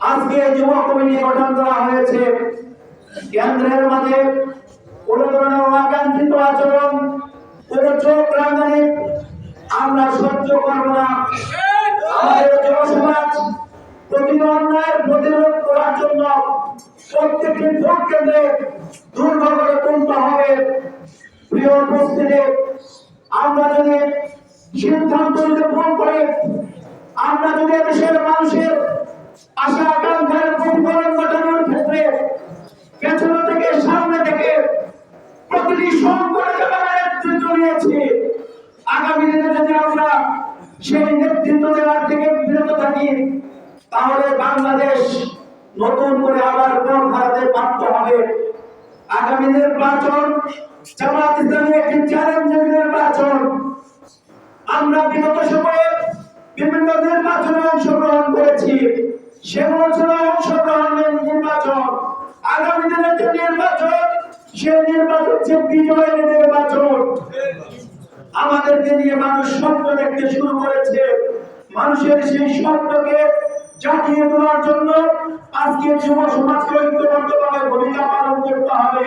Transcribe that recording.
আজকে যুব কমিটি গঠন করা হয়েছে। কেন্দ্রের মাঝে কোন ধরনের অবাঞ্ছিত আচরণ, কোন চোখ রাঙানি আমরা সহ্য করব না। আমাদের যুব সমাজ প্রতিটি অন্যায়ের প্রতিরোধ করার জন্য প্রত্যেকটি ভোট কেন্দ্রে দুর্গ করে তুলতে হবে। প্রিয় উপস্থিতি, আমরা যদি সিদ্ধান্ত নিতে ভুল করি, আমরা যদি দেশের মানুষের আশা আকাঙ্ক্ষার প্রতিফলন ঘটানোর ক্ষেত্রে পেছনে থেকে সামনে থেকে প্রতিটি সংকটে যারা নেতৃত্ব নিয়েছি, আগামী দিনে যদি আমরা সেই নেতৃত্ব দেওয়ার থেকে বিরত থাকি, তাহলে বাংলাদেশ নতুন করে আবার পথ হারাতে বাধ্য হবে। আগামী নির্বাচন জামাত ইসলামী একটি চ্যালেঞ্জিং নির্বাচন। আমরা বিগত সময়ে বিভিন্ন নির্বাচনে অংশগ্রহণ করেছি, সেগুলো ছিল অংশগ্রহণের নির্বাচন। আগামী দিনের যে নির্বাচন, সেই নির্বাচন হচ্ছে বিজয়ের নির্বাচন। আমাদেরকে নিয়ে মানুষ স্বপ্ন দেখতে শুরু করেছে। মানুষের সেই স্বপ্নকে জাগিয়ে তোলার জন্য আজকে যুব সমাজকে ঐক্যবদ্ধভাবে ভূমিকা পালন করতে হবে।